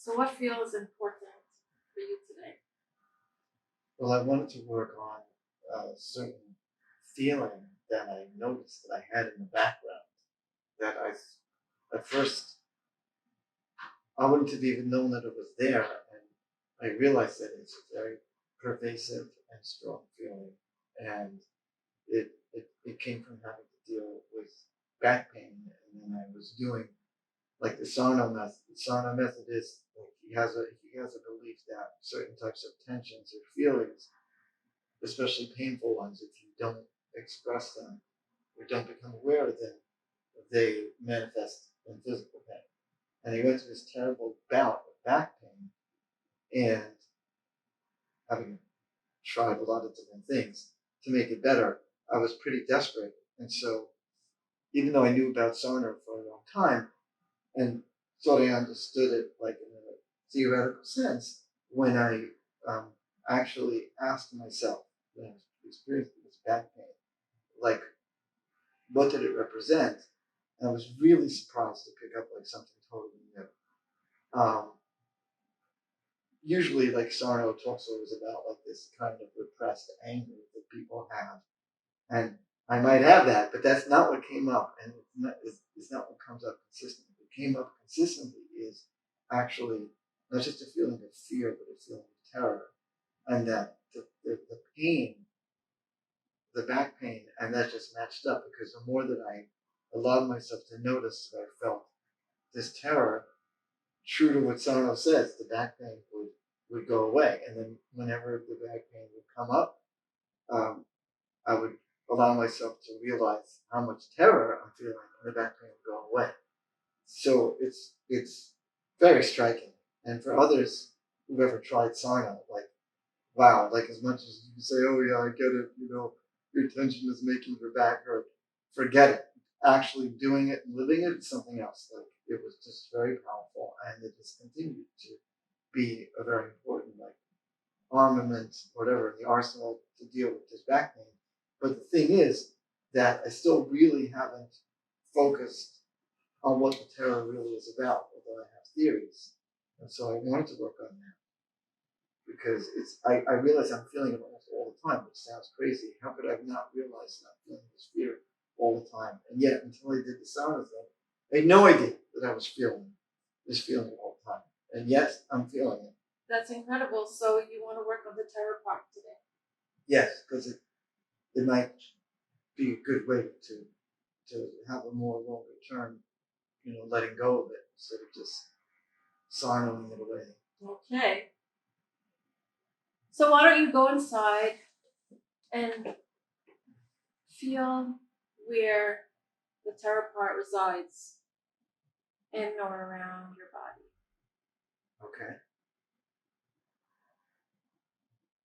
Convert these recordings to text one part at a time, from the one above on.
So what feels important for you today? Well, I wanted to work on a certain feeling that I noticed that I had in the background. That at first, I wouldn't have even known that it was there, and I realized that it's a very pervasive and strong feeling, and it came from having to deal with back pain, and then I was doing like the Sarno method. The Sarno method is like he has a belief that certain types of tensions or feelings, especially painful ones, if you don't express them or don't become aware of them, they manifest in physical pain. And he went through this terrible bout of back pain, and having tried a lot of different things to make it better, I was pretty desperate. And so, even though I knew about Sarno for a long time and thought I understood it like in a theoretical sense, when I actually asked myself, when I was experiencing this back pain, like, what did it represent? And I was really surprised to pick up like something totally new. Usually, like Sarno talks always about like this kind of repressed anger that people have, and I might have that, but that's not what came up, and it's not what comes up consistently. What came up consistently is actually not just a feeling of fear, but a feeling of terror, and that the pain, the back pain, and that just matched up because the more that I allowed myself to notice that I felt this terror, true to what Sarno says, the back pain would go away. And then whenever the back pain would come up, I would allow myself to realize how much terror I'm feeling, and the back pain would go away. So it's very striking. And for others who've ever tried Sarno, like, wow, like as much as you say, oh yeah, I get it, your tension is making your back hurt, forget it. Actually doing it and living it is something else. Like it was just very powerful, and it just continued to be a very important like armament, whatever, in the arsenal to deal with this back pain. But the thing is that I still really haven't focused on what the terror really is about, although I have theories. And so I wanted to work on that because I realize I'm feeling it almost all the time, which sounds crazy. How could I have not realized that I'm feeling this fear all the time? And yet, until I did the sauna thing, I had no idea that I was feeling this feeling all the time. And yes, I'm feeling it. That's incredible. So you want to work on the terror part today? Yes, because it might be a good way to have a more longer term, letting go of it instead of just sarnoing it away. Okay. So why don't you go inside and feel where the terror part resides in or around your body. Okay.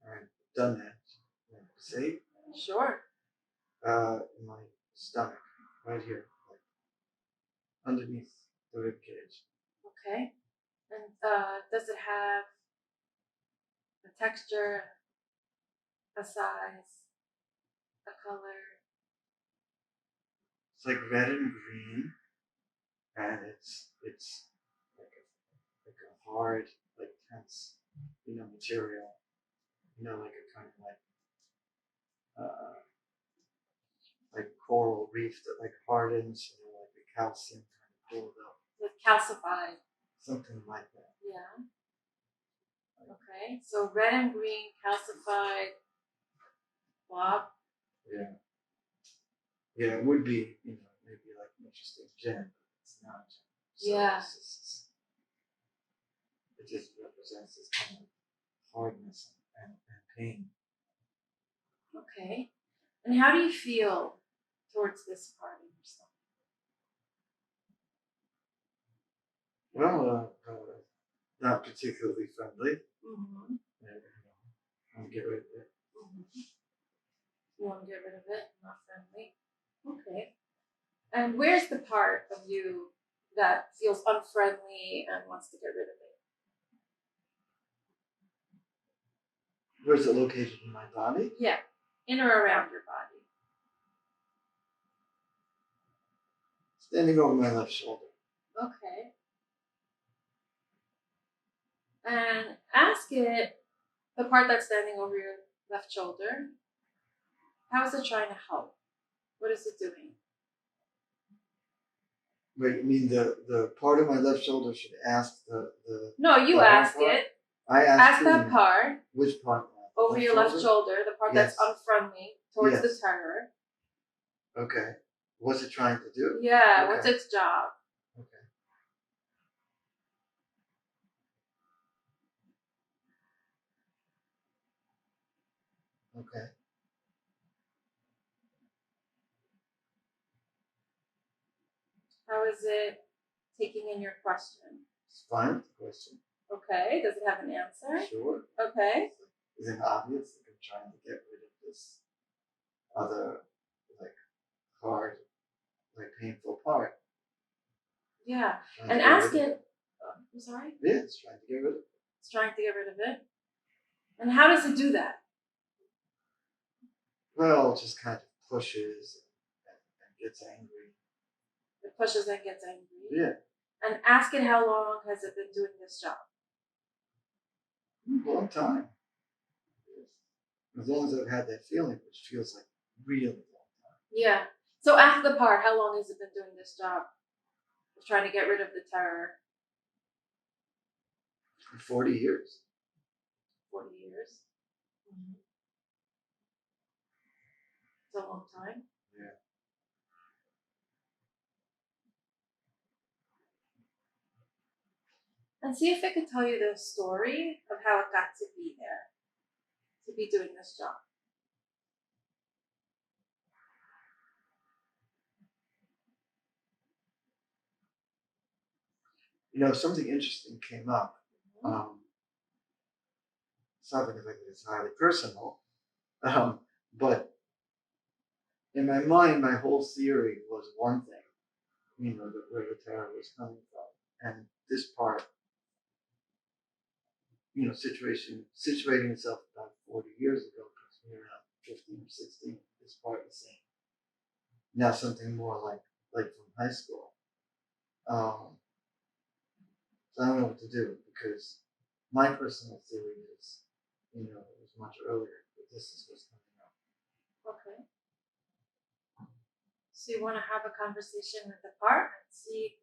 All right. Done that. See? Sure. In my stomach, right here, like underneath the rib cage. Okay. And does it have a texture, a size, a color? It's like red and green, and it's like a hard, like tense, material. Like a kind of like coral reef that like hardens, like the calcium kind of build up. With calcified. Something like that. Yeah. Okay. So red and green calcified blob. Yeah. Yeah, it would be, maybe like an interesting gem, but it's not. So yeah. It just represents this kind of hardness and pain. Okay. And how do you feel towards this part of yourself? Well, not particularly friendly. Mm-hmm. I want to get rid of it. Mm-hmm. You want to get rid of it? Not friendly. Okay. And where's the part of you that feels unfriendly and wants to get rid of it? Where's it located in my body? Yeah, in or around your body. Standing over my left shoulder. Okay. and ask it, the part that's standing over your left shoulder, how is it trying to help? What is it doing? Wait, you mean the part of my left shoulder should ask the No, you the arm ask part? it. I Ask whom? that part Which part? over your left shoulder, the part that's Yes. unfriendly towards the Yes. terror. Okay. What's it trying to do? Yeah, Okay. what's its job? Okay. Okay. How is it taking in your question? It's fine with the question. Okay, does it have an answer? Sure. Okay. Is it obvious that I'm trying to get rid of this other, like, hard, like, painful part? Yeah. Trying And to get ask rid of it, I'm sorry? Yeah, it's trying to get rid of it. It's trying to get rid of it. And how does it do that? Well, it just kind of pushes and gets angry. It pushes and gets angry. Yeah. And ask it, how long has it been doing this job? A long time. As long as I've had that feeling, which feels like really long time. Yeah. So ask the part, how long has it been doing this job? Of trying to get rid of the terror. For 40 years. 40 years. Mm-hmm. It's a long time. Yeah. And see if it can tell you the story of how it got to be there, to be doing this job. You know, something interesting came up. Mm-hmm. It's not because it's highly personal, but in my mind, my whole theory was one thing, you know, where the terror was coming from. And this part, you know, situating itself about 40 years ago, because we were around 15 or 16, this part the same. Now something more like from high school. So I don't know what to do, because my personal theory is, you know, it was much earlier, but this is what's coming up. Okay. So you want to have a conversation with the part and see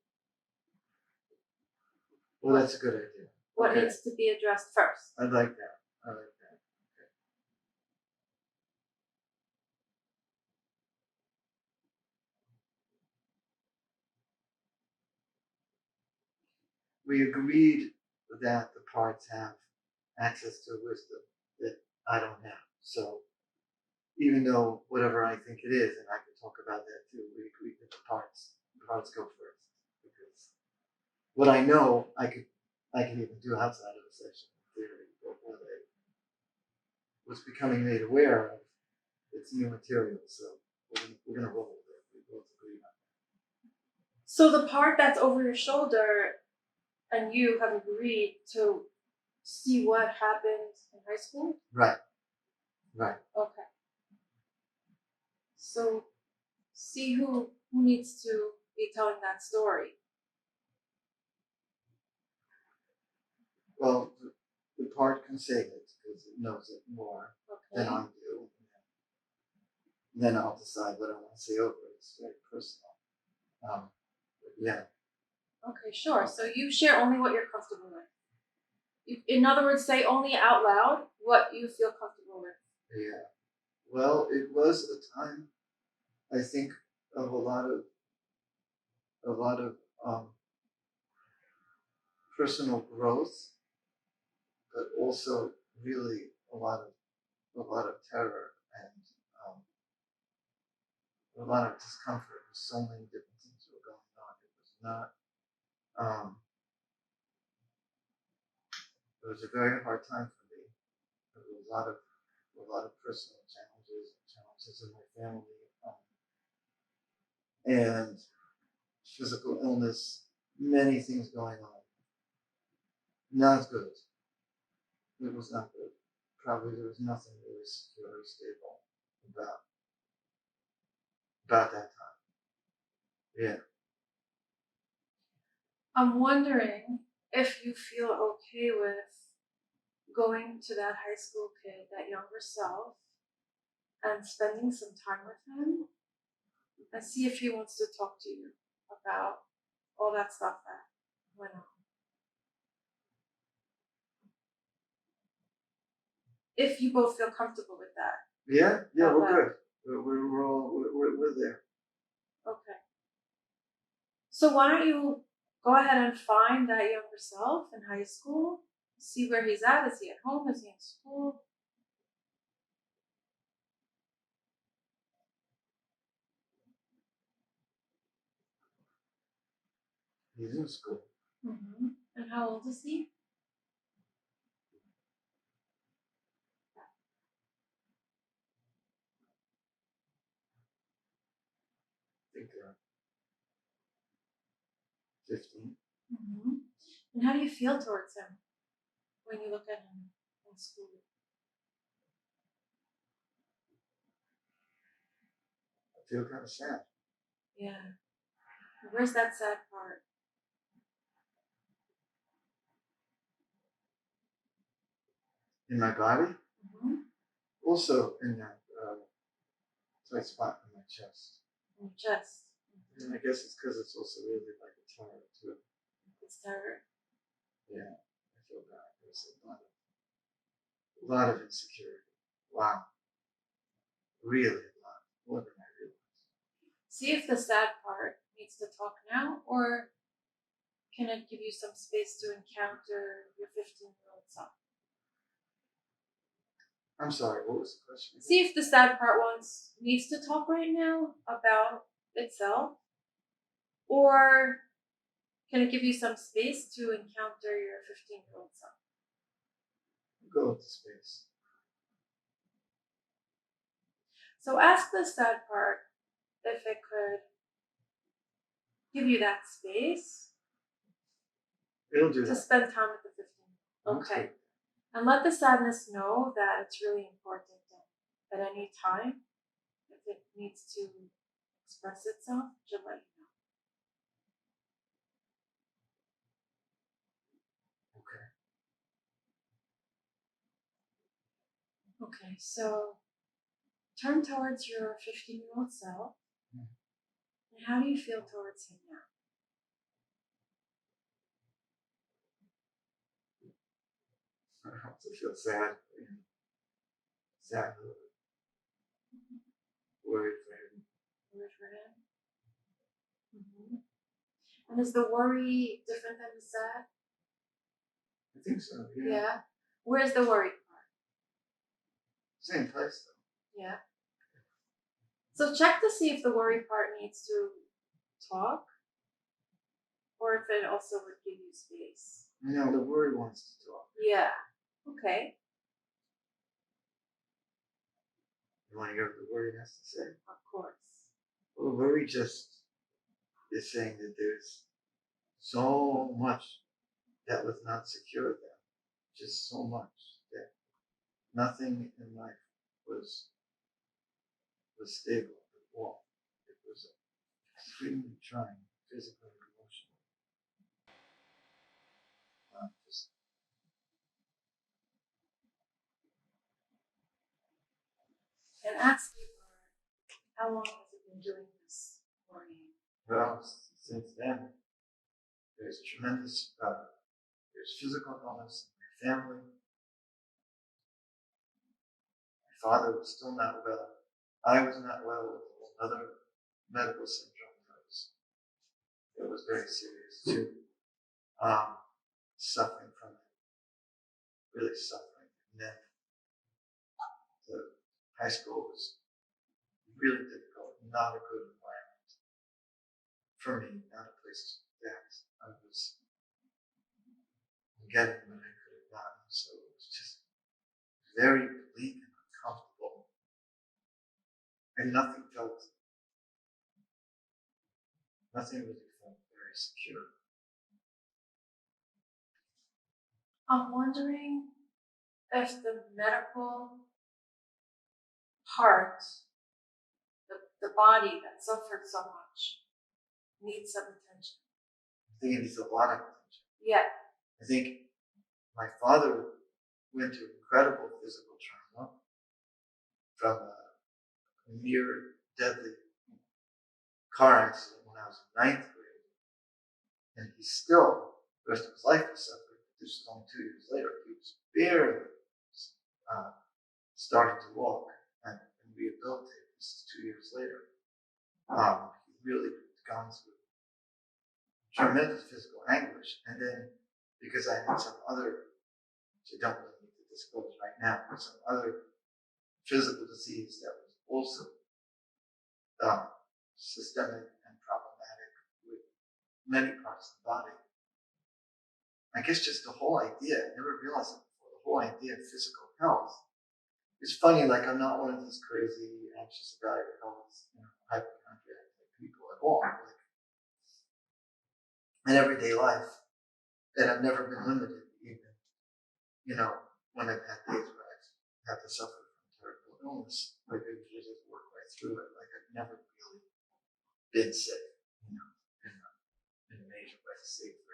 Well, that's a good idea. what Okay. needs to be addressed first. I like that. I like that. Okay. We agreed that the parts have access to wisdom that I don't have. So even though whatever I think it is, and I can talk about that too, we agreed that the parts go first, because what I know I can even do outside of a session in theory, but what I was becoming made aware of, it's new material, so we're gonna roll with it. We both agree on that. So the part that's over your shoulder and you have agreed to see what happened in high school? Right. Right. Okay. So see who needs to be telling that story. Well, the part can say it because it knows it more than Okay. I do. Then I'll decide what I want to say over it. It's very personal. Yeah. Okay, sure. So you share only what you're comfortable with. In other words, say only out loud what you feel comfortable with. Yeah. Well, it was a time, I think, of a lot of personal growth, but also really a lot of terror and a lot of discomfort. So many different things were going on. It was not. It was a very hard time for me. There was a lot of personal challenges in my family, and physical illness. Many things going on. Not good. It was not good. Probably there was nothing really secure or stable about that time. Yeah. I'm wondering if you feel okay with going to that high school kid, that younger self, and spending some time with him and see if he wants to talk to you about all that stuff that went on. If you both feel comfortable with that. Yeah, Out we're loud. good. We're there. Okay. So why don't you go ahead and find that younger self in high school, see where he's at. Is he at home? Is he in school? He's in school. Mm-hmm. And how old is he? I think 15. Mm-hmm. And how do you feel towards him when you look at him in school? I feel kind of sad. Yeah. Where's that sad part? In my body, Mm-hmm. also in that tight spot in my chest. In your chest. And I guess it's because it's also really like a terror too. It's terror. Yeah, I feel bad. There's a lot of insecurity. Wow, really a lot, more than I realized. See if the sad part needs to talk now, or can it give you some space to encounter your 15-year-old self? I'm sorry. What was the question? See if the sad part needs to talk right now about itself, or can it give you some space to encounter your 15-year-old self? Go with the space. So ask the sad part if it could give you that space It'll do to that. spend time with the 15. Okay. And let the sadness know that it's really important that at any time, if it needs to express itself, it should let you know. Okay, so turn towards your 15-year-old self. And how do you feel towards him now? I also feel sad. Sad, worried for him. Worried for him? Mm-hmm. And is the worry different than the sad? I think so. Yeah. Where's the worry part? Same place though. Yeah. So check to see if the worry part needs to talk, or if it also would give you space. No, the worry wants to talk. Yeah. Okay. You want to hear what the worry has to say? Of course. Well, the worry just is saying that there's so much that was not secure there. Just so much that nothing in life was stable at all. It was extremely trying, physically and emotionally. Just And ask me, how long has it been doing this worrying? well, since then, there's tremendous, there's physical illness in my family. My father was still not well. I was not well with another medical syndrome that was very serious too. Suffering from it, really suffering. And then the high school was really difficult, not a good environment for me, not a place that I was getting what I could have gotten. So it was just very bleak and uncomfortable. And nothing really felt very secure. I'm wondering if the medical part, the body that suffered so much, needs some attention. I think it needs a lot of attention. Yeah. I think my father went through incredible physical trauma from a near deadly car accident when I was in ninth grade, and he still, the rest of his life, he suffered. This was only 2 years later. He was barely uh, starting to walk and rehabilitate. This is 2 years later. He really gone through tremendous physical anguish, and then because I had some other, which I don't really need to disclose right now, but some other physical disease that was also systemic and problematic with many parts of the body. I guess just the whole idea, I never realized it before, the whole idea of physical health. It's funny, like I'm not one of these crazy, anxious about your health, hypochondriac people at all. Like in everyday life, that I've never been limited, even, when I've had days where I've had to suffer from terrible illness, like I usually just work right through it. Like I've never really been sick, in a major way, save for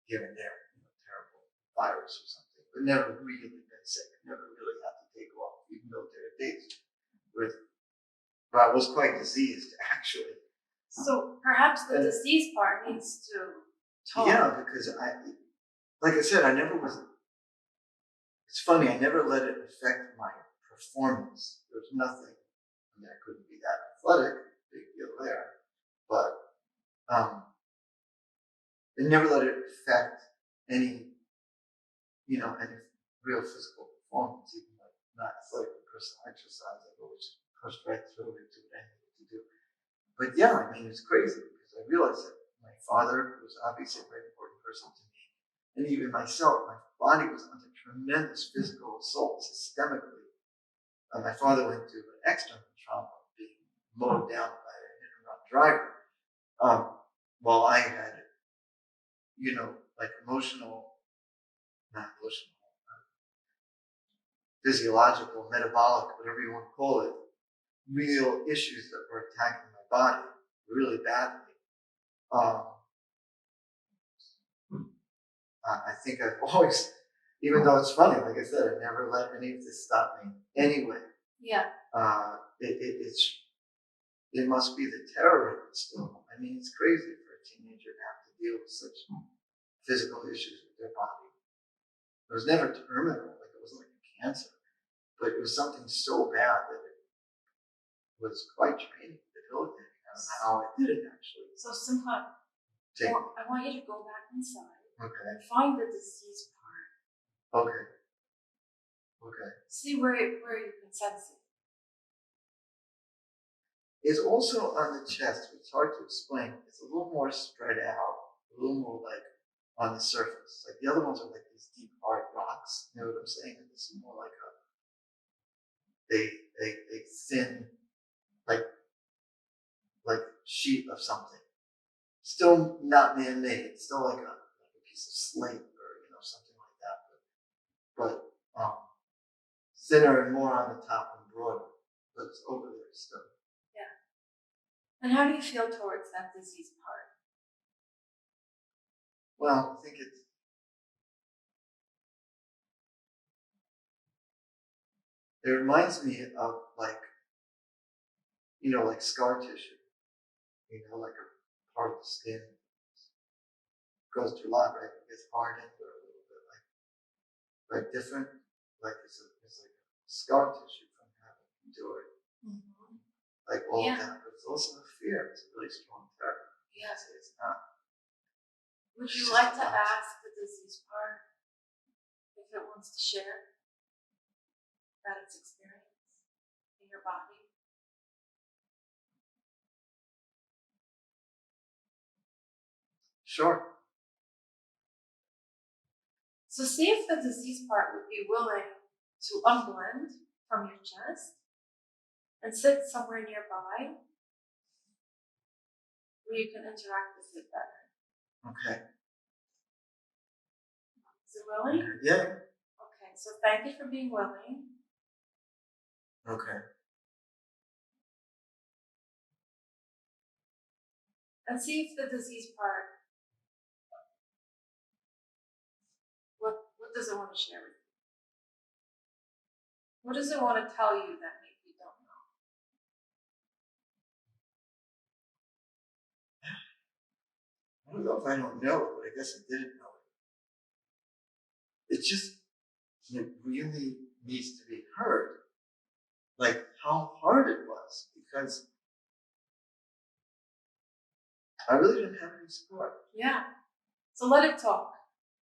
here and there, terrible virus or something, but never really been sick. Never really had to take off, even though there are days where I was quite diseased, actually. So perhaps the disease part needs to talk. Yeah, because like I said, I never was. It's funny, I never let it affect my performance. There was nothing. I mean, I couldn't be that athletic, big deal there, but it never let it affect any, any real physical performance, even like not athletic or personal exercise. I've always pushed right through it, do what I needed to do. But yeah, I mean, it's crazy because I realized that my father was obviously a very important person to me. And even myself, my body was under tremendous physical assault systemically. My father went through an external trauma, being mowed down by a hit-and-run driver, while I had, like not emotional, physiological, metabolic, whatever you want to call it, real issues that were attacking my body really badly. I think I've always, even though it's funny, like I said, I never let any of this stop me anyway. Yeah. It must be the terror of it still. I mean, it's crazy for a teenager to have to deal with such physical issues with their body. It was never terminal, like it wasn't like a cancer, but it was something so bad that it was quite draining, debilitating. I don't know how I did it actually. So sometime, I want you to go back inside. Okay. And find the disease part. Okay. Okay. See where you can sense it. It's also on the chest. It's hard to explain. It's a little more spread out, a little more like on the surface. Like the other ones are like these deep hard rocks. You know what I'm saying? And this is more like a thin, like sheet of something. Still not man-made. It's still like a piece of slate or something like that. But thinner and more on the top and broader. But it's over there still. Yeah. And how do you feel towards that disease part? Well, I think it reminds me of like scar tissue. Like a part of the skin goes through a lot, right? It gets hardened or a little bit like different. Like it's like a scar tissue from having endured like all of that. But it's also a fear. It's a really strong terror. Yes, it's not. Would you like to ask the disease part if it wants to share about its experience in your body? Sure. So see if the disease part would be willing to unblend from your chest and sit somewhere nearby where you can interact with it better. Okay. Is it willing? Yeah. Okay, so thank you for being willing. Okay. And see if the disease part does it want to share with you? What does it want to tell you that maybe you don't know? I don't know if I don't know it, but I guess I didn't know it. It just, it really needs to be heard. Like how hard it was, because I really didn't have any support. Yeah. So let it talk.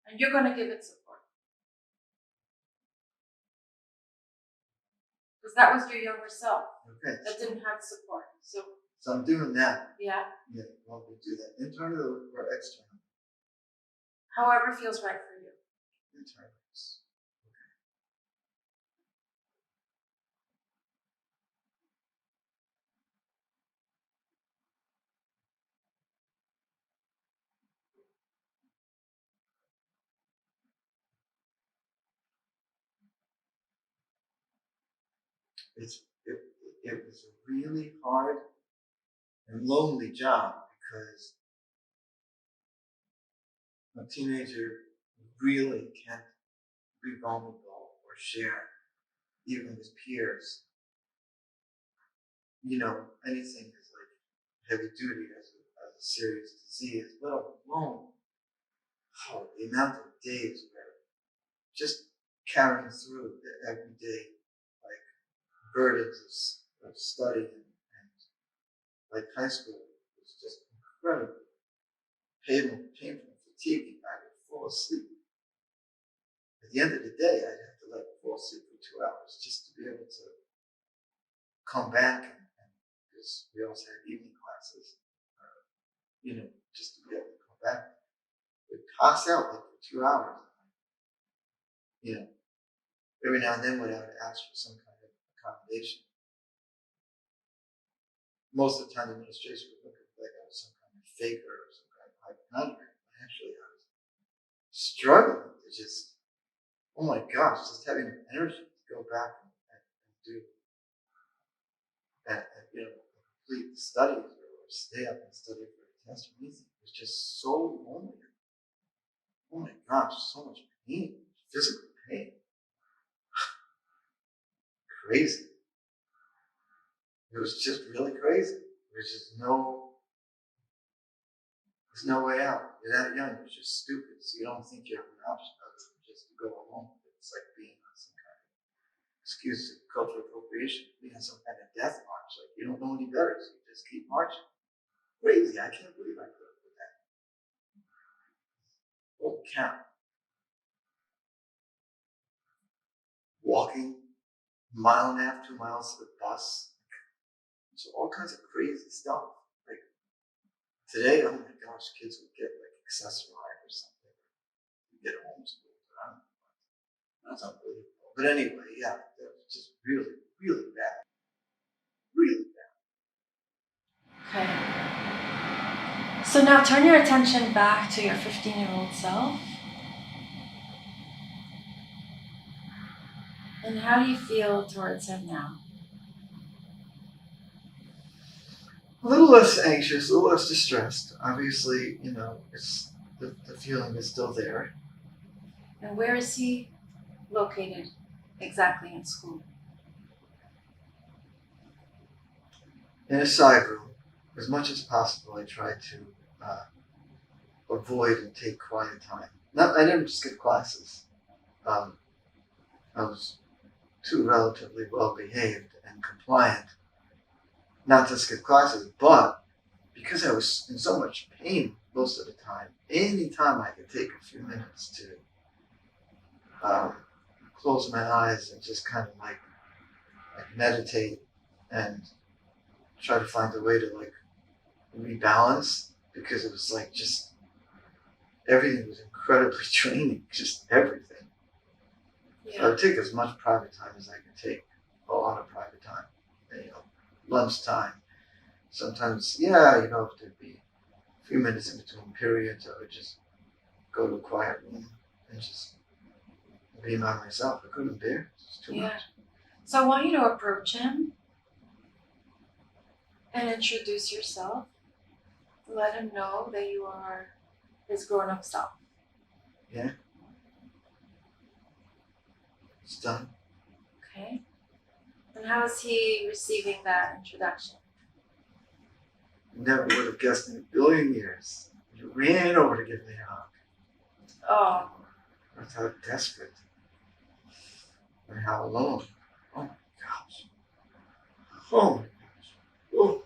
And you're going to give it support. Because that was your younger self Okay. that didn't have support. So I'm doing that. yeah. Yeah, well, we do that internally or externally? However feels right for you. Internally. It was a really hard and lonely job because a teenager really can't be vulnerable or share, even with peers. You know, anything is like heavy duty as a serious disease, let alone the amount of days where just carrying through the everyday like burdens of studying and like high school was just incredibly painful, fatiguing. I would fall asleep. At the end of the day, I'd have to fall asleep for 2 hours just to be able to come back and because we also had evening classes, just to be able to come back. We'd pass out like for 2 hours. Every now and then when I would ask for some kind of accommodation. Most of the time the administration would look at like I was some kind of faker or some kind of hypochondriac. Actually, I was struggling to just, oh my gosh, just having the energy to go back and do complete the studies or stay up and study for a test or anything. It was just so lonely. Oh my gosh, so much pain, physical pain. Crazy. It was just really crazy. There's no way out. You're that young, you're just stupid, so you don't think you have an option other than just to go along with it. It's like being on some kind of excuse of cultural appropriation, being on some kind of death march. Like you don't know any better, so you just keep marching. Crazy. I can't believe I could have done that. Holy cow. Walking a mile and a half, 2 miles to the bus. So all kinds of crazy stuff. Like today, oh my gosh, kids would get like accessorized or something. You get homeschooled. That's unbelievable. But anyway, yeah, that was just really, really bad. Really bad. Okay. So now turn your attention back to your 15-year-old self. And how do you feel towards him now? A little less anxious, a little less distressed. Obviously, it's the feeling is still there. And where is he located exactly in school? In a side room, as much as possible, I try to avoid and take quiet time. I didn't skip classes. I was too relatively well behaved and compliant not to skip classes, but because I was in so much pain most of the time, any time I could take a few minutes to close my eyes and just kind of like meditate and try to find a way to like rebalance, because it was like just everything was incredibly draining, just everything. Yeah. So I would take as much private time as I could take, a lot of private time, lunchtime. Sometimes, if there'd be a few minutes in between periods, I would just go to a quiet room and just be by myself. I couldn't bear it. It's too much. So I want you to approach him and introduce yourself. Let him know that you are his grown-up self. Yeah. It's done. Okay. And how is he receiving that introduction? Never would have guessed in a billion years. You ran over to give me a hug. Oh, That's how desperate and how alone. Oh my gosh. Oh my gosh. Oh.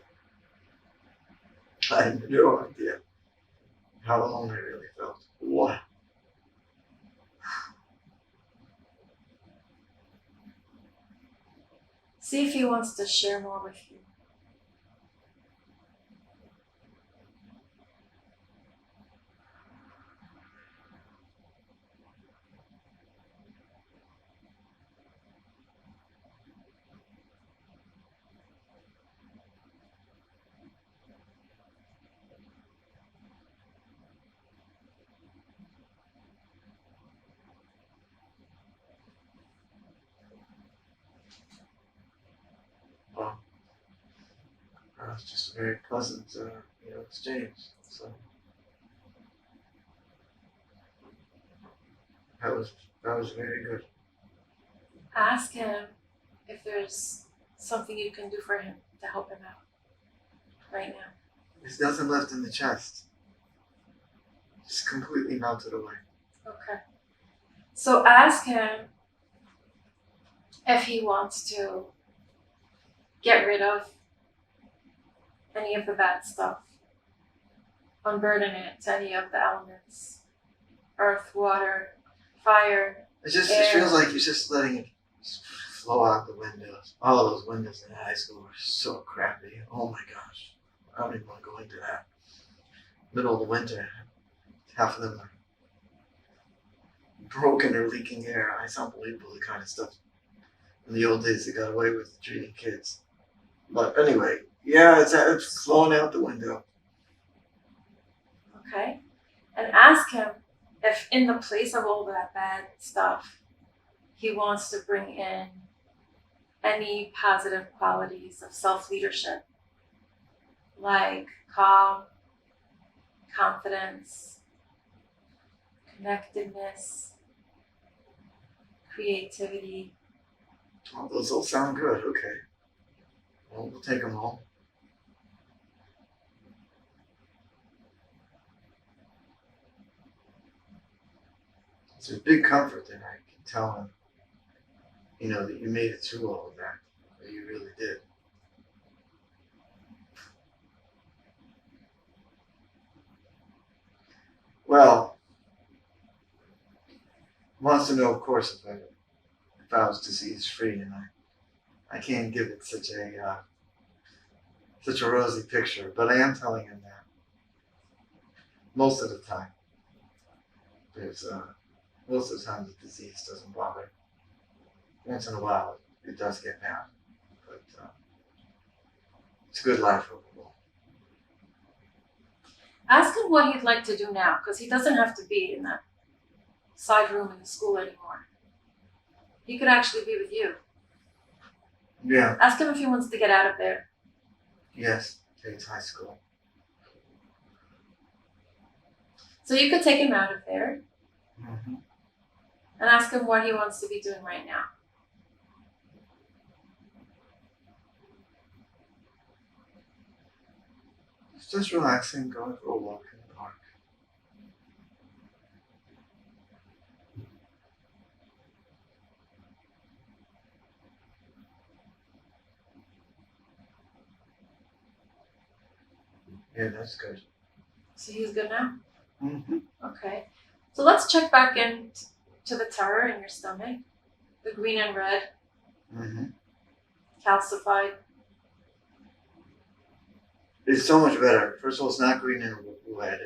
I had no idea how alone I really felt. What? see if he wants to share more with you. Well, it's just a very pleasant, exchange. So that was very good. Ask him if there's something you can do for him to help him out right now. There's nothing left in the chest. Just completely melted away. Okay. So ask him if he wants to get rid of any of the bad stuff, unburden it to any of the elements, earth, water, fire. It air. feels like you're just letting it flow out the windows. All of those windows in high school were so crappy. Oh my gosh. I don't even want to go into that. Middle of the winter, half of them are broken or leaking air. It's unbelievable the kind of stuff in the old days they got away with treating kids. But anyway, yeah, it's flowing out the window. Okay? And ask him if in the place of all that bad stuff, he wants to bring in any positive qualities of self-leadership, like calm, confidence, connectedness, creativity. Oh, those all sound good. Okay. Well, we'll take them all. It's a big comfort that I can tell him, that you made it through all of that you really did. Well, wants to know, of course, if I was disease free, and I can't give it such a rosy picture, but I am telling him that most of the time. Most of the time the disease doesn't bother. Once in a while it does get bad, but it's a good life overall. Ask him what he'd like to do now, because he doesn't have to be in that side room in the school anymore. He could actually be with you. Yeah. Ask him if he wants to get out of there. Yes, it's high school. So you could take him out of there. Mm-hmm. And ask him what he wants to be doing right now. It's just relaxing, going for a walk in the park. Yeah, that's good. So he's good now? Mm-hmm. Okay. So let's check back in to the terror in your stomach. The green and red. Mm-hmm. Calcified. It's so much better. First of all, it's not green and red.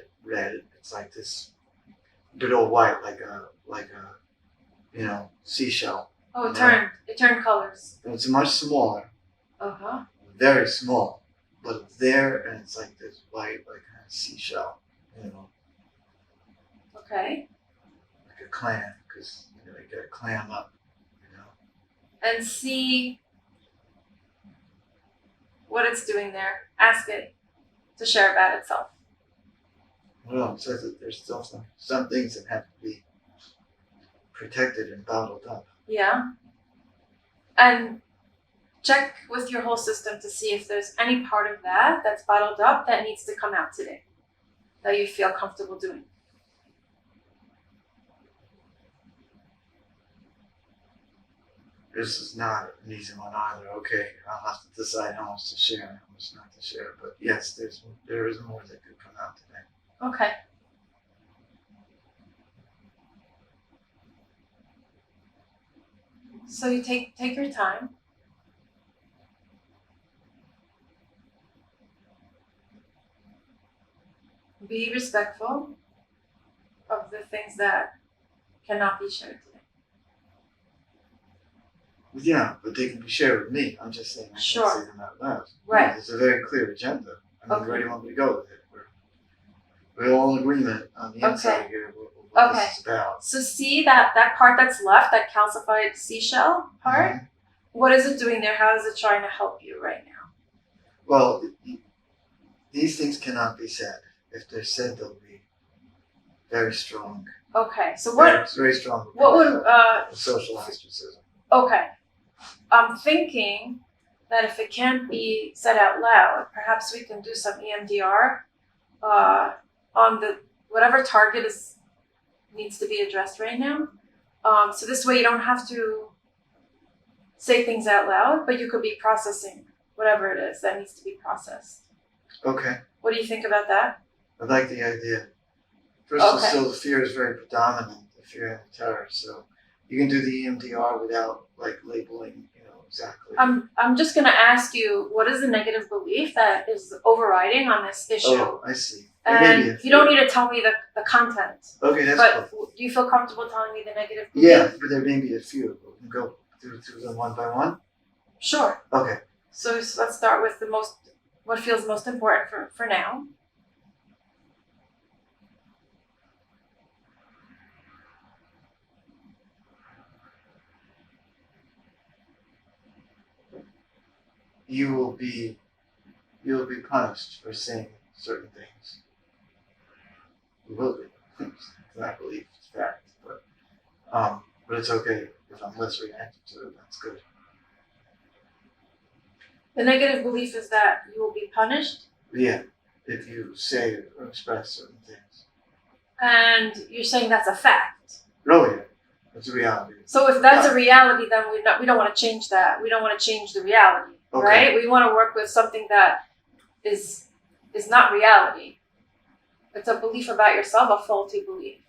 It's like this good old white, like a seashell. Oh, it turned colors. And it's much smaller. Uh-huh. Very small. But it's there and it's like this white, like kind of seashell, Okay. like a clam, because you gotta clam up, And see what it's doing there. Ask it to share about itself. Well, it says that there's still some things that have to be protected and bottled up. Yeah. And check with your whole system to see if there's any part of that that's bottled up that needs to come out today, that you feel comfortable doing. This is not an easy one either. Okay, I'll have to decide how much to share and how much not to share. But yes, there is more that could come out today. Okay. So you take your time. Be respectful of the things that cannot be shared today. Yeah, but they can be shared with me. I'm just saying I Sure. can't say them out loud. Right. Yeah, it's a very clear agenda. I mean, Okay. where do you want me to go with it? We're all in agreement on the inside Okay. here what Okay. this is about. So see that part that's left, that calcified seashell part? Mhm. What is it doing there? How is it trying to help you right now? Well, these things cannot be said. If they're said, they'll be very strong. Okay. So what? Very strong. What would social ostracism? Okay. I'm thinking that if it can't be said out loud, perhaps we can do some EMDR on the whatever target needs to be addressed right now. So this way you don't have to say things out loud, but you could be processing whatever it is that needs to be processed. Okay. What do you think about that? I like the idea. First of all, still the fear is very predominant, the fear and the terror. So you can do the EMDR without like labeling, exactly. I'm just gonna ask you, what is the negative belief that is overriding on this issue? Oh, I see. And you don't need to tell me the content. Okay, that's but cool. Do you feel comfortable telling me the negative belief? Yeah, but there may be a few. We can go through them one by one. Sure. Okay. So let's start with what feels most important for now. You will be punished for saying certain things. You will be. It's not belief, it's fact. But it's okay if I'm less reactive to it. That's good. The negative belief is that you will be punished. Yeah, if you say or express certain things. And you're saying that's a fact. Oh yeah, it's a reality. So if that's a reality, then we don't want to change that. We don't want to change the reality, Okay. right? We want to work with something that is not reality. It's a belief about yourself, a faulty belief.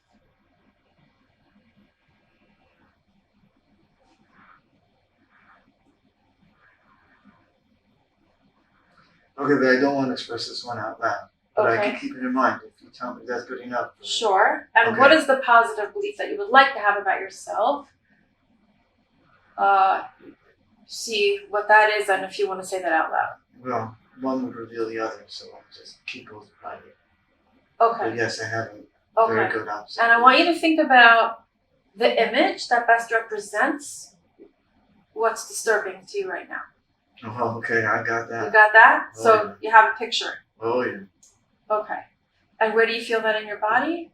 Okay, but I don't want to express this one out loud. But Okay. I can keep it in mind if you tell me that's good enough. Sure. And Okay. what is the positive belief that you would like to have about yourself? See what that is, and if you want to say that out loud. Well, one would reveal the other, so I'll just keep both private. Okay. But yes, I have a very good opposite. And I want you to think about the image that best represents what's disturbing to you right now. Oh, okay, I got that. You got that? Oh, So yeah. you have a picture. Oh, yeah. Okay. And where do you feel that in your body?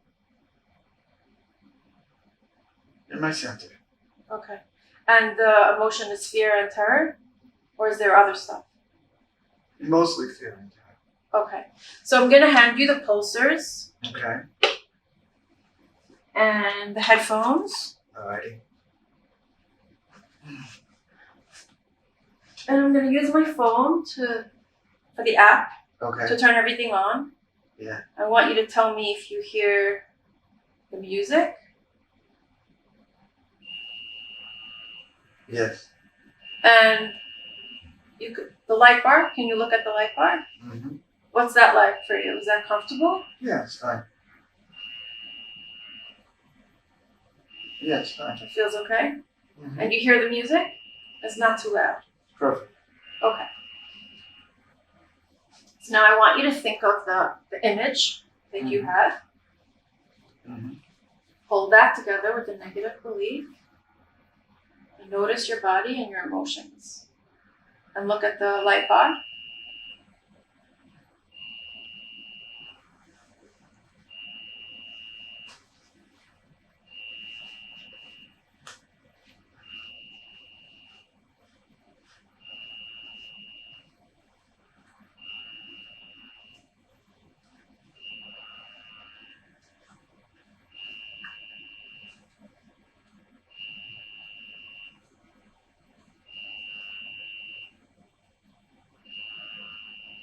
In my center. Okay. And the emotion is fear and terror? Or is there other stuff? Mostly fear and terror. Okay. So I'm going to hand you the pulsers. Okay. And the headphones. Alrighty. And I'm going to use my phone for the app Okay. to turn everything on. Yeah. I want you to tell me if you hear the music. Yes. And the light bar, can you look at the light bar? Mm-hmm. What's that like for you? Is that comfortable? Yeah, it's fine. Yeah, it's fine. It feels okay? Mm-hmm. And you hear the music? It's not too loud. Perfect. Okay. So now I want you to think of the image that you had. Mm-hmm. Hold that together with the negative belief. And notice your body and your emotions. And look at the light bar.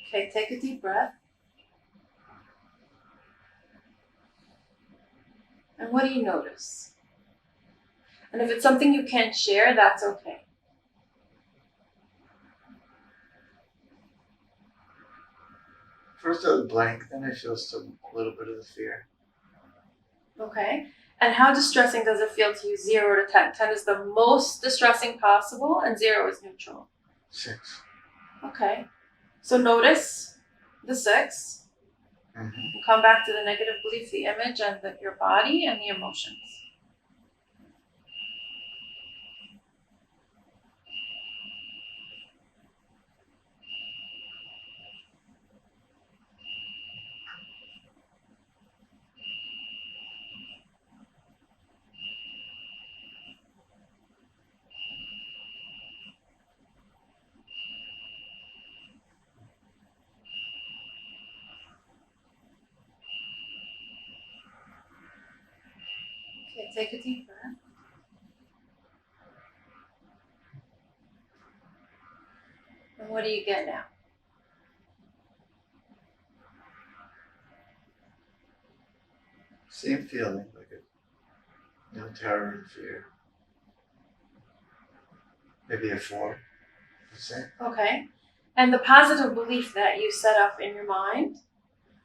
Okay, take a deep breath. And what do you notice? And if it's something you can't share, that's okay. First I was blank, then I feel a little bit of the fear. Okay. And how distressing does it feel to you 0 to 10? 10 is the most distressing possible, and 0 is neutral. 6. Okay. So notice the 6. Mm-hmm. And come back to the negative belief, the image, and your body, and the emotions. Okay, take a deep breath. And what do you get now? Same feeling, like no terror and fear. Maybe a 4%. Okay. And the positive belief that you set up in your mind,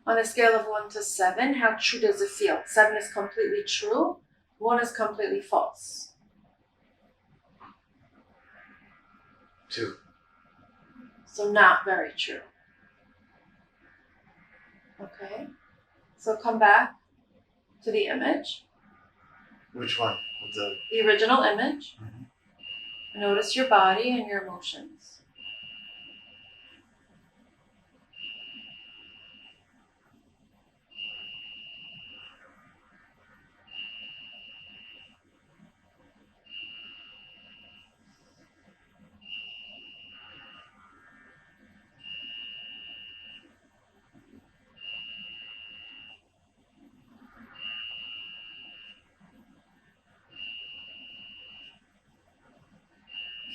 on a scale of 1 to 7, how true does it feel? 7 is completely true, 1 is completely false. 2. So not very true. Okay. So come back to the image. Which one? The original image. Mm-hmm. Notice your body and your emotions.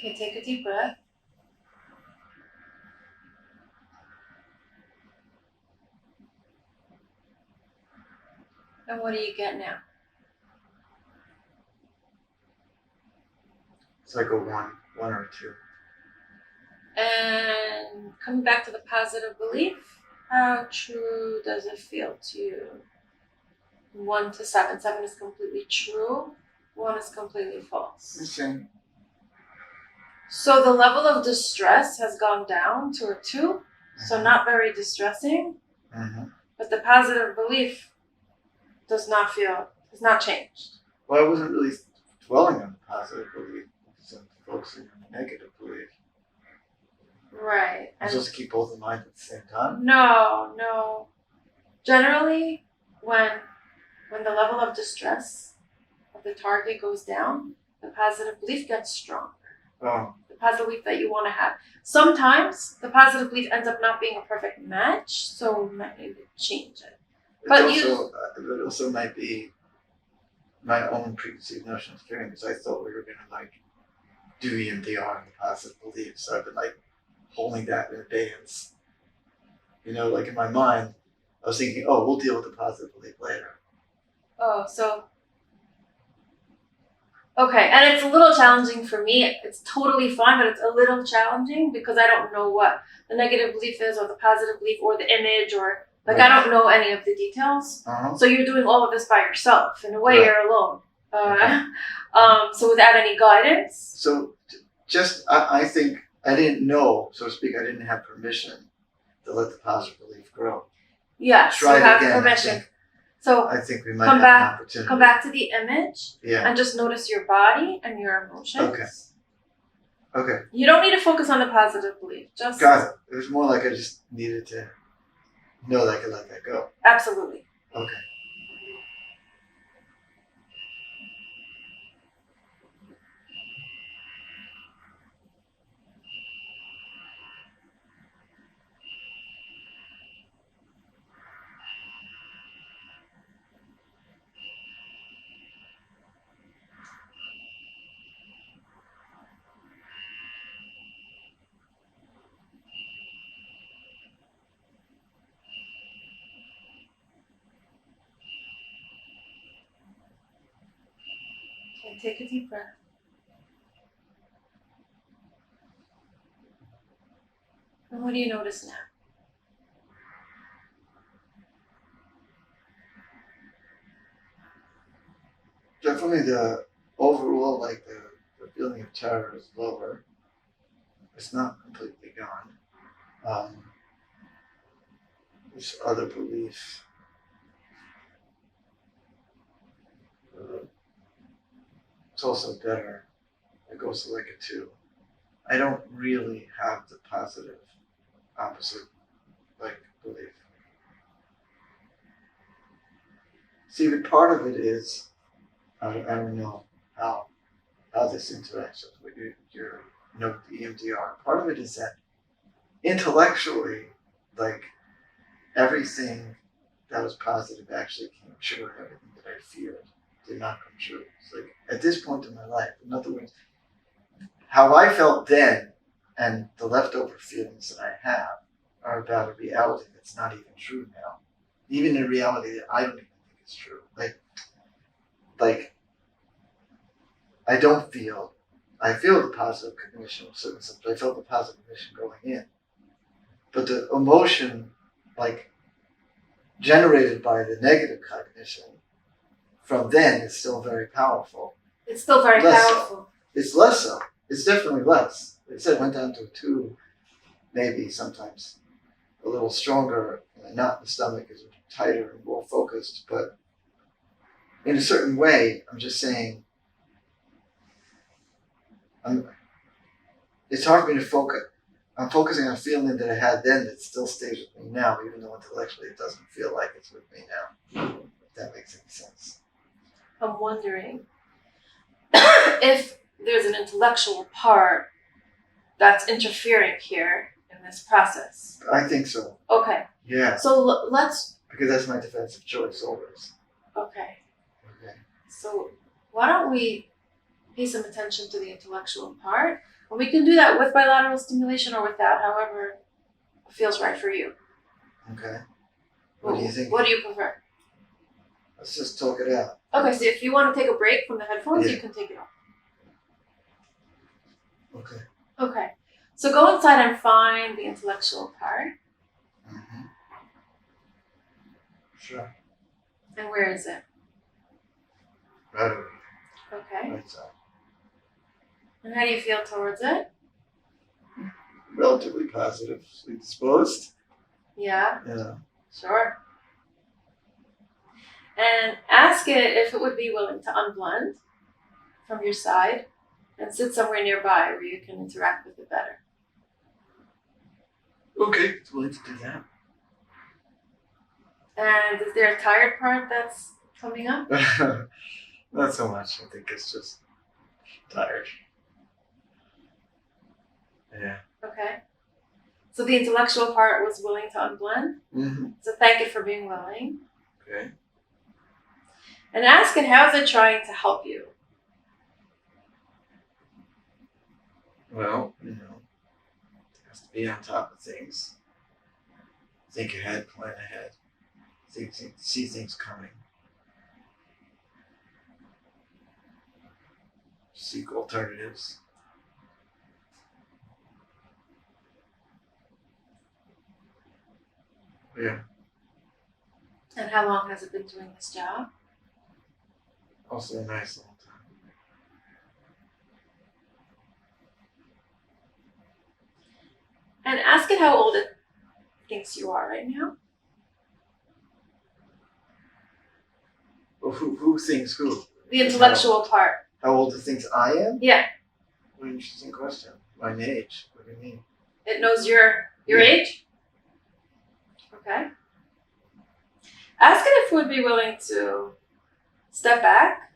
Okay, take a deep breath. And what do you get now? It's like a 1 or 2. And coming back to the positive belief, how true does it feel to you? 1 to 7. 7 is completely true, 1 is completely false. The same. So the level of distress has gone down to a 2, so not very distressing, but the positive belief has not changed. Well, I wasn't really dwelling on the positive belief, so focusing on the negative belief. Right. I'm supposed to keep both in mind at the same time? No. Generally, when the level of distress of the target goes down, the positive belief gets stronger. Oh. The positive belief that you want to have. Sometimes the positive belief ends up not being a perfect match, so maybe change it. It also might be my own preconceived notion of fearing, because I thought we were going to do EMDR and the positive belief, so I've been holding that in abeyance. In my mind, I was thinking, we'll deal with the positive belief later. Oh, so okay, and it's a little challenging for me. It's totally fine, but it's a little challenging because I don't know what the negative belief is, or the positive belief, or the image, or Right. I don't know any of the details. So you're doing all of this by yourself. In a way, Right. You're alone. Okay. So without any guidance. So I think I didn't know, so to speak. I didn't have permission to let the positive belief grow. Yes, Try you have again, permission. So I think we might have an opportunity. Come back to the image. Yeah. And just notice your body and your emotions. Okay. You don't need to focus on the positive belief. Just got it. It was more like I just needed to know that I could let that go. Absolutely. Okay. Okay, take a deep breath. And what do you notice now? Definitely the overall, like the feeling of terror is lower. It's not completely gone. There's other beliefs. It's also better. It goes to like a 2. I don't really have the positive opposite like belief. See, but part of it is I don't know how this interacts with your the EMDR. Part of it is that intellectually, like everything that was positive actually came true, and everything that I feared did not come true. It's like at this point in my life, in other words, how I felt then and the leftover feelings that I have are about a reality that's not even true now. Even a reality that I don't even think is true. Like I feel the positive cognition of certain stuff, but I felt the positive cognition going in. But the emotion, like, generated by the negative cognition from then is still very powerful. It's still very powerful. It's less so. It's definitely less. Like I said, it went down to a 2, maybe sometimes a little stronger. And the knot in the stomach is tighter and more focused. But in a certain way, I'm just saying, it's hard for me to focus. I'm focusing on a feeling that I had then that still stays with me now, even though intellectually it doesn't feel like it's with me now. If that makes any sense. I'm wondering if there's an intellectual part that's interfering here in this process. I think so. Okay. Yeah. So let's. Because that's my defensive choice always. Okay. Okay. So why don't we pay some attention to the intellectual part? And we can do that with bilateral stimulation or without, however it feels right for you. Okay. What do you think? What do you prefer? Let's just talk it out. Okay, so if you want to take a break from the headphones, Yeah. you can take it off. Okay. Okay. So go inside and find the intellectual part. Mm-hmm. Sure. And where is it? Right over Okay. here. Right side. And how do you feel towards it? Relatively positively disposed. Yeah. Yeah. Sure. And ask it if it would be willing to unblend from your side and sit somewhere nearby where you can interact with it better. Okay. It's willing to do that. And is there a tired part that's coming up? Not so much. I think it's just tired. Yeah. Okay. So the intellectual part was willing to unblend. Mm-hmm. So thank it for being willing. Okay. And ask it, how is it trying to help you? Well, it has to be on top of things. Think ahead, plan ahead. See things coming. Seek alternatives. Yeah. And how long has it been doing this job? Also a nice long time. And ask it how old it thinks you are right now. Well, who thinks who? The intellectual part. How old it thinks I am? Yeah. What an interesting question. My age. What do you mean? It knows your age? Okay. Ask it if it would be willing to step back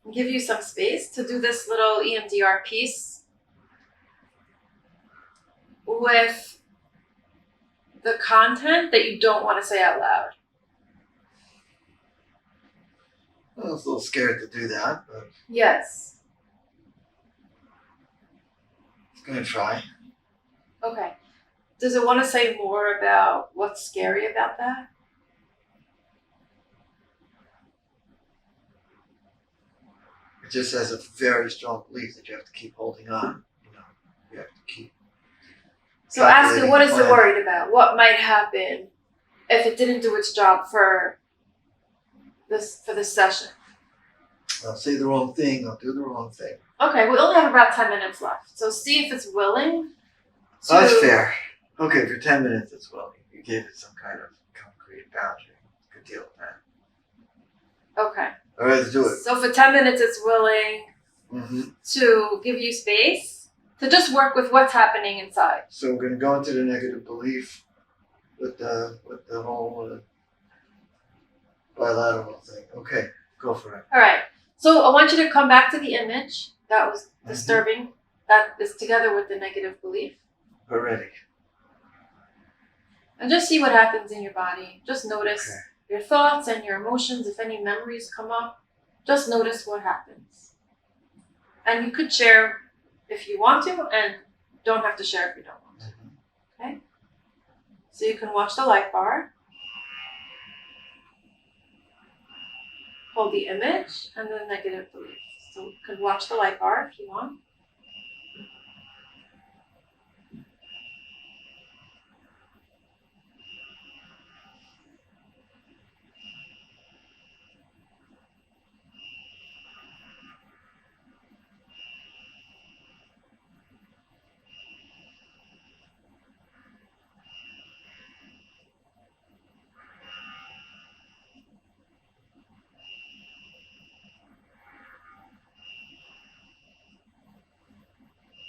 and give you some space to do this little EMDR piece with the content that you don't want to say out loud. I was a little scared to do that, but Yes. it's going to try. Okay. Does it want to say more about what's scary about that? It just has a very strong belief that you have to keep holding on. You have to keep. So ask it, what is it plan. worried about? What might happen if it didn't do its job for this session? I'll say the wrong thing. I'll do the wrong thing. Okay, we only have about 10 minutes left. So see if it's willing to... Oh, that's fair. Okay, for 10 minutes it's willing. You gave it some kind of concrete boundary. Good deal with that. Okay. All right, let's do it. So for 10 minutes it's willing to give you space to just work with what's happening inside. So we're going to go into the negative belief with the whole bilateral thing. Okay, go for it. All right. So I want you to come back to the image that was disturbing, that is together with the negative belief. We're ready. And just see what happens in your body. Just notice your thoughts and your emotions. If any memories come up, just notice what happens. And you could share if you want to, and don't have to share if you don't want to. Okay? So you can watch the light bar. Hold the image and the negative belief. So you can watch the light bar if you want.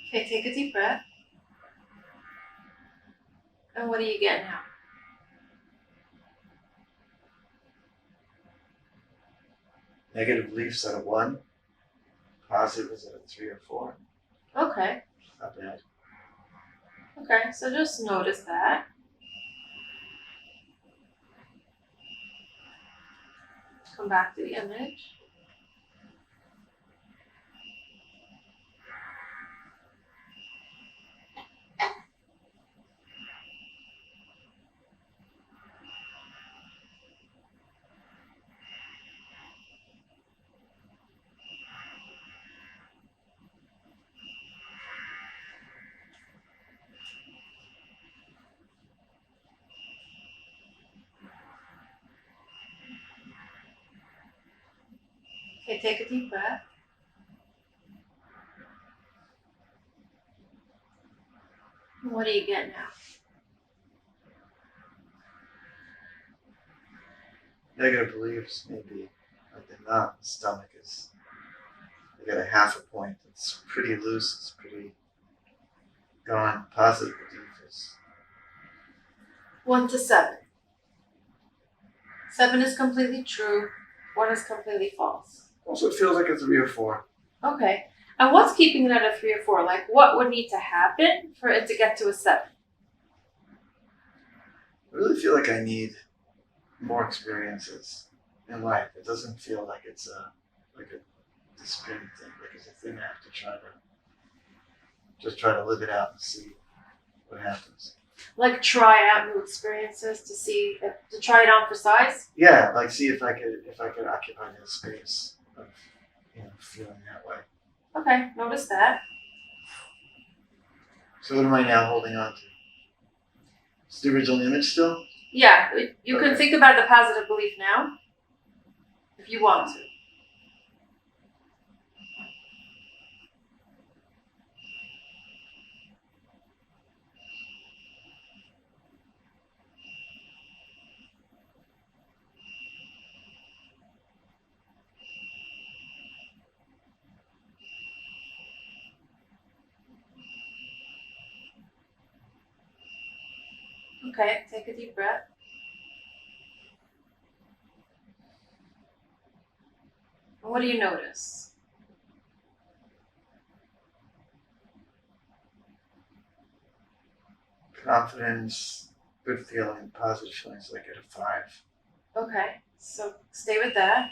Okay, take a deep breath. And what do you get now? Negative beliefs at a 1. Positive is at a 3 or 4. Okay. Not bad. Okay, so just notice that. Come back to the image. Okay, take a deep breath. And what do you get now? Negative beliefs maybe like the knot in the stomach is, you got a 0.5 point. It's pretty loose. It's pretty gone. Positive belief is 1 to 7. 7 is completely true. 1 is completely false. also, it feels like a 3 or 4. Okay. And what's keeping it at a 3 or 4? Like, what would need to happen for it to get to a 7? I really feel like I need more experiences in life. It doesn't feel like it's a discrete thing. Like it's a thing I have to try to live it out and see what happens. Like try out new experiences to see to try it on for size. Yeah, like see if I could occupy that space of feeling that way. Okay, notice that. So what am I now holding on to? It's the original image still? Yeah, you can think about the positive belief now, if you want to. Okay, take a deep breath. And what do you notice? Confidence, good feeling, positive feelings, like at a 5. Okay, so stay with that.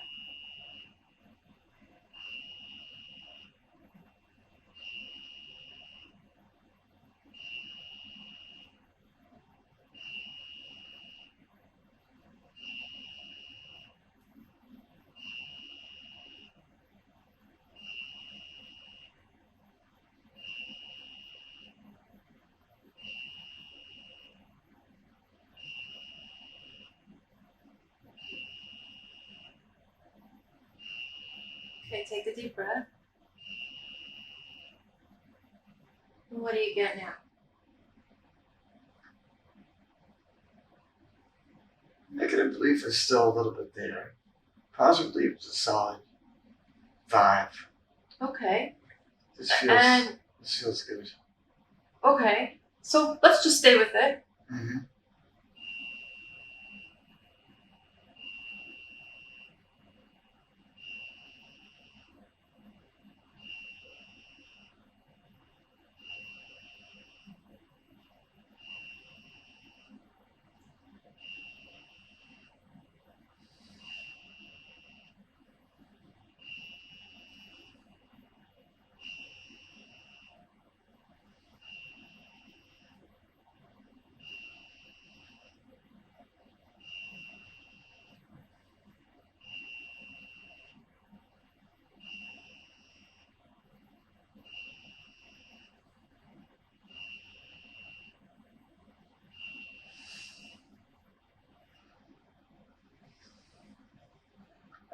Okay, take a deep breath. And what do you get now? Negative belief is still a little bit there. Positive belief is a solid 5. Okay. This feels good. Okay. So let's just stay with it. Mm-hmm.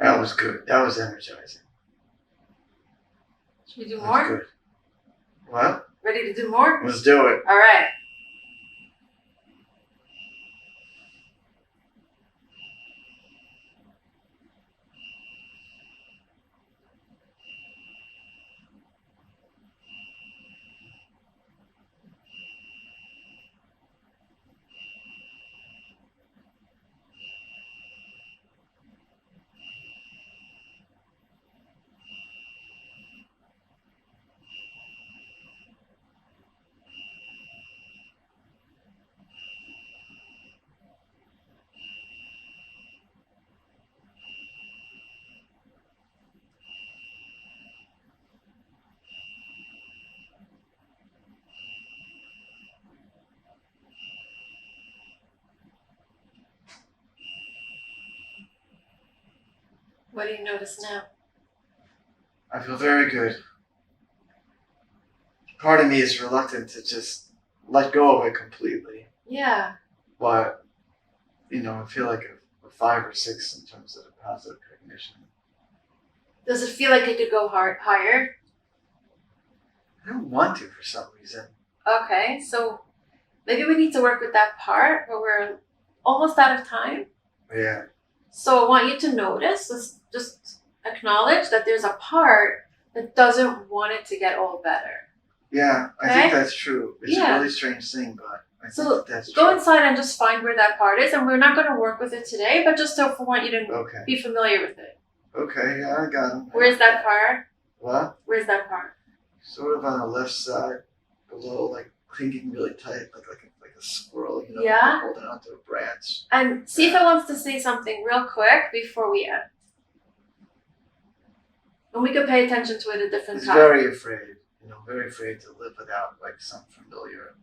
That was good. That was energizing. Should we do That more? was good. What? Ready to do more? Let's do it. All right. What do you notice now? I feel very good. Part of me is reluctant to just let go of it completely. Yeah. But, I feel like a 5 or 6 in terms of the positive cognition. Does it feel like it could go higher? I don't want to for some reason. Okay, so maybe we need to work with that part, but we're almost out of time. Yeah. So I want you to notice, just acknowledge that there's a part that doesn't want it to get all better. Yeah, I Okay? think that's true. It's Yeah. a really strange thing, but I So think that's go true. inside and just find where that part is, and we're not going to work with it today, but just so I want you to Okay. be familiar with it. Okay, yeah, I got him. Where's that part? What? Where's that part? Sort of on the left side, below, like clinging really tight, like a squirrel, Yeah. holding onto a branch. And see if it wants to say something real quick before we end. And we could pay attention to it at different It's times. very afraid to live without like some familiar,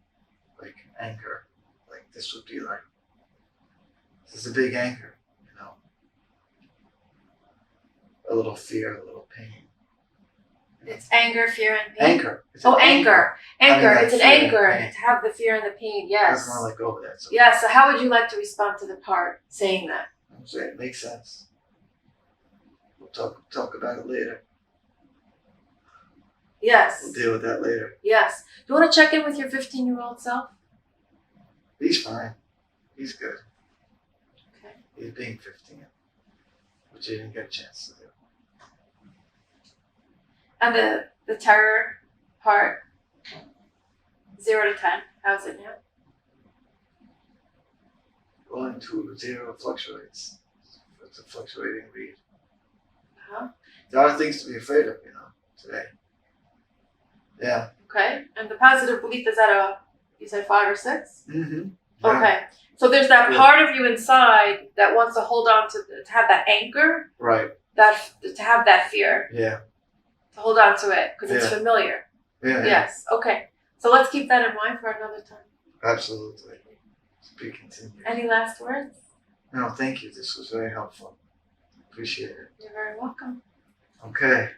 like anchor. Like this would be like, this is a big anchor, a little fear, a little pain. It's anger, fear, and pain. Anchor. It's an Anchor. Anchor. Having it's an that fear and anchor. pain. To have the fear and the pain. I Yes. just want to let go of that. So Yeah. So how would you like to respond to the part saying that? I'm saying it makes sense. We'll talk about it later. Yes. We'll deal with that later. Yes. Do you want to check in with your 15-year-old self? He's fine. He's good. Okay. He's being 15, which he didn't get a chance to do. And the terror part, 0 to 10. How's it now? 1 to 0 fluctuates. It's a fluctuating read. Uh-huh. There are things to be afraid of, today. Yeah. Okay. And the positive belief is at you said 5 or 6? Mm-hmm. Yeah. Okay. So there's that part of you inside that wants to hold on to have that anchor. Right. To have that fear. Yeah. To hold on to it because it's Yeah. familiar. Yeah. Yes. Okay. So let's keep that in mind for another time. Absolutely. To be continued. Any last words? No, thank you. This was very helpful. Appreciate it. You're very welcome. Okay.